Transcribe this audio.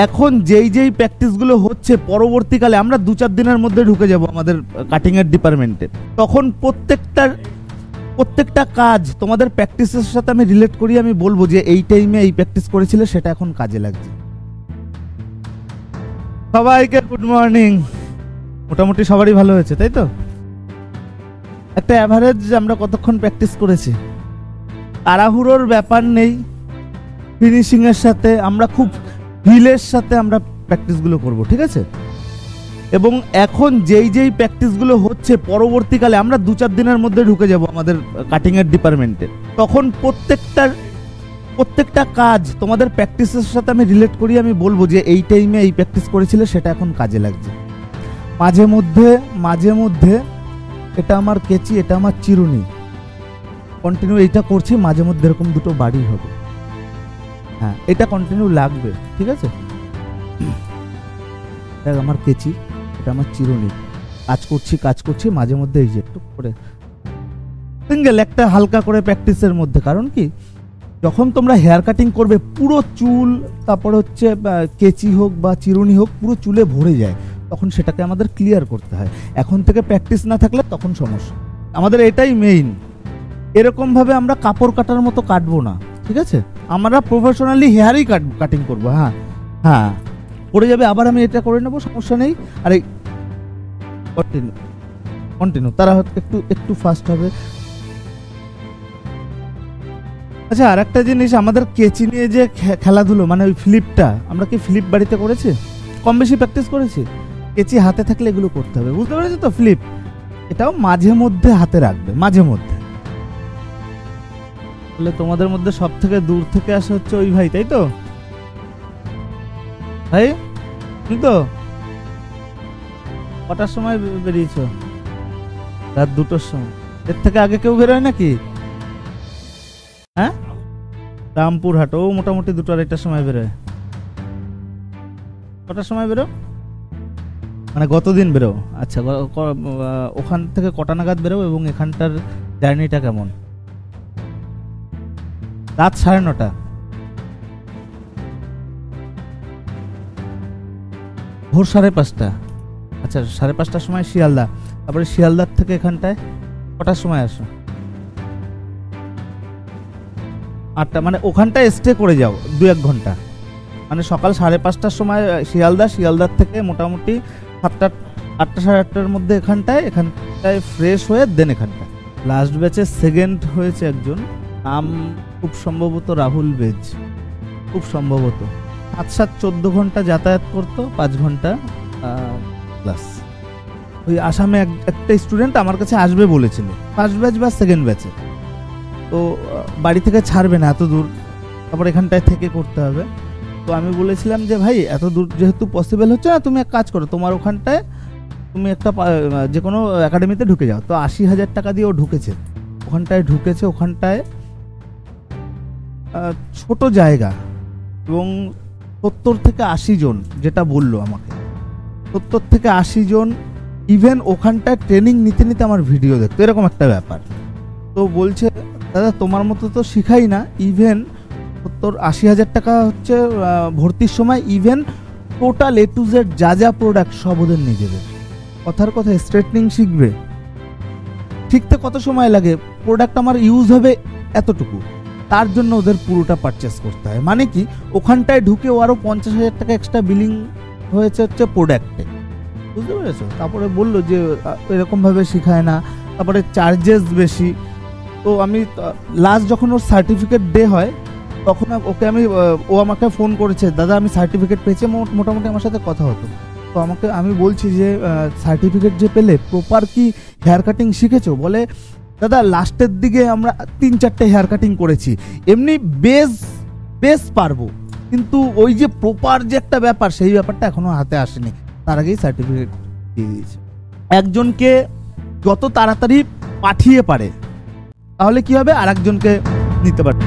এখন যেই প্র্যাকটিসগুলো হচ্ছে পরবর্তীকালে আমরা 2-4 দিনের মধ্যে ঢুকে যাব আমাদের কাটিং এর ডিপার্টমেন্টে, তখন প্রত্যেকটা কাজ তোমাদের প্র্যাকটিসের সাথে আমি রিলেট করি, আমি বলবো যে এই টাইমে এই প্র্যাকটিস করেছিলে সেটা এখন কাজে লাগছে। সবাইকে গুড মর্নিং। মোটামুটি সবারই ভালো হয়েছে তাই তো? একটা অ্যাভারেজ আমরা কতক্ষণ প্র্যাকটিস করেছি, তাড়াহুড়োর ব্যাপার নেই, ফিনিশিং এর সাথে আমরা খুব ফিলের সাথে আমরা প্র্যাকটিসগুলো করব, ঠিক আছে? এবং এখন যেই প্র্যাকটিসগুলো হচ্ছে পরবর্তীকালে আমরা 2-4 দিনের মধ্যে ঢুকে যাব আমাদের কাটিং এর ডিপার্টমেন্টে, তখন প্রত্যেকটা কাজ তোমাদের প্র্যাকটিসের সাথে আমি রিলেট করি, আমি বলবো যে এই টাইমে এই প্র্যাকটিস করেছিলে সেটা এখন কাজে লাগছে। মাঝে মধ্যে এটা আমার কেচি, এটা আমার চিরুনি, কন্টিনিউ এইটা করছি, মাঝে মধ্যে এরকম দুটো বাড়ি হবে, হ্যাঁ এটা কন্টিনিউ লাগবে, ঠিক আছে? এটা আমার কেচি, এটা আমার চিরুনি, কাজ করছি মাঝে মধ্যে এই যে একটু করে সিঙ্গেল একটা হালকা করে প্র্যাকটিসের মধ্যে। কারণ কি, যখন তোমরা হেয়ার কাটিং করবে পুরো চুল, তারপর হচ্ছে কেচি হোক বা চিরুনি হোক, পুরো চুলে ভরে যায়, তখন সেটাকে আমাদের ক্লিয়ার করতে হয়। এখন থেকে প্র্যাকটিস না থাকলে তখন সমস্যা। আমাদের এটাই মেইন। এরকম ভাবে আমরা কাপড় কাটার মতো কাটবো না, ঠিক আছে? আমরা প্রফেশনালি হেয়ারই কাটিং করবো। হ্যাঁ পড়ে যাবে, আবার আমি এটা করে নেবো, সমস্যা নেই। আর এই কন্টিনিউ তারা একটু ফাস্ট হবে। আচ্ছা, আর একটা জিনিস, আমাদের কেচি নিয়ে যে খেলাধুলো, মানে ওই ফ্লিপটা, আমরা কি ফ্লিপ বাড়িতে করেছি? কম বেশি প্র্যাকটিস করেছি। কেচি হাতে থাকলে এগুলো করতে হবে, বুঝতে পেরেছো তো? ফ্লিপ এটাও মাঝে মধ্যে হাতে রাখবে, মাঝে মধ্যে। তাহলে তোমাদের মধ্যে সব থেকে দূর থেকে আসা হচ্ছে ওই ভাই, তাই তো? ভাই তুমি তো কটার সময় বেরিয়েছো? রাত 2টোর সময়। এর থেকে আগে কেউ বেরোয় নাকি? হ্যাঁ, রামপুরহাট, ও মোটামুটি 2টা-2:30টার সময় বেরোয়। কটার সময় বেরো? মানে গতদিন বেরো? আচ্ছা, ওখান থেকে কটা নাগাদ বেরো এবং এখানটার জার্নিটা কেমন? রাত 9:30। ভোর 5:30। আচ্ছা, 5:30টার সময় শিয়ালদা, তারপরে শিয়ালদার থেকে এখানটায় কটার সময় আসো? 8টা। মানে ওখানটায় স্টে করে যাও 2-1 ঘন্টা। মানে সকাল 5:30টার সময় শিয়ালদার থেকে মোটামুটি 8টা 8টা-8:30টার মধ্যে এখানটায় ফ্রেশ হয়ে দেন এখানটা। লাস্ট ব্যাচে সেকেন্ড হয়েছে একজন, নাম খুব সম্ভবত রাহুল বেজ, খুব সম্ভবত। 7-7 14 ঘন্টা যাতায়াত করতো, 5 ঘন্টা ক্লাস। ওই আসামে একটা স্টুডেন্ট আমার কাছে আসবে বলেছিল, ফার্স্ট ব্যাচ বা সেকেন্ড ব্যাচে। তো বাড়ি থেকে ছাড়বে না এত দূর, তারপর এখানটায় থেকে করতে হবে। তো আমি বলেছিলাম যে ভাই এত দূর যেহেতু পসিবল হচ্ছে না, তুমি এক কাজ করো, তোমার ওখানটায় তুমি একটা যে কোনো একাডেমিতে ঢুকে যাও। তো 80,000 টাকা দিয়ে ও ঢুকেছে, ওখানটায় ছোট জায়গা এবং 70 থেকে 80 জন, যেটা বললো আমাকে, 70 থেকে 80 জন। ইভেন ওখানটায় ট্রেনিং নিতে নিতে আমার ভিডিও দেখতো, এরকম একটা ব্যাপার। তো বলছে দাদা তোমার মতো তো শিখাই না, ইভেন 70-80,000 টাকা হচ্ছে ভর্তির সময়, even total A to Z যা প্রোডাক্ট সব ওদের নিজেদের। কথার কথা, স্ট্রেটনিং শিখতে কত সময় লাগে? প্রোডাক্ট আমার ইউজ হবে এতটুকু, তার জন্য ওদের পুরোটা পারচেস করতে হয়। মানে কি, ওখানটায় ঢুকে ও আরো 50,000 টাকা এক্সট্রা বিলিং হয়েছে হচ্ছে প্রোডাক্টে, বুঝতে পেরেছো? তারপরে বললো যে এরকম ভাবে শিখায় না, তারপরে চার্জেস বেশি। তো আমি লাস্ট যখন ওর সার্টিফিকেট ডে হয় তখন ও আমাকে ফোন করেছে, দাদা আমি সার্টিফিকেট পেয়েছি, মোটামুটি আমার সাথে কথা হতো। তো আমি বলছি যে সার্টিফিকেট যে পেলে, প্রপার কি হেয়ার কাটিং শিখেছো? বলে দাদা লাস্টের দিকে আমরা 3-4টে হেয়ার কাটিং করেছি, এমনি বেশ পারবো, কিন্তু ওই যে প্রপার যে একটা ব্যাপার, সেই ব্যাপারটা এখনো হাতে আসেনি। তার আগেই সার্টিফিকেট দিয়ে দিয়েছে। একজনকে যত তাড়াতাড়ি পাঠিয়ে পারে, তাহলে কি হবে, আর একজনকে নিতে পারবে।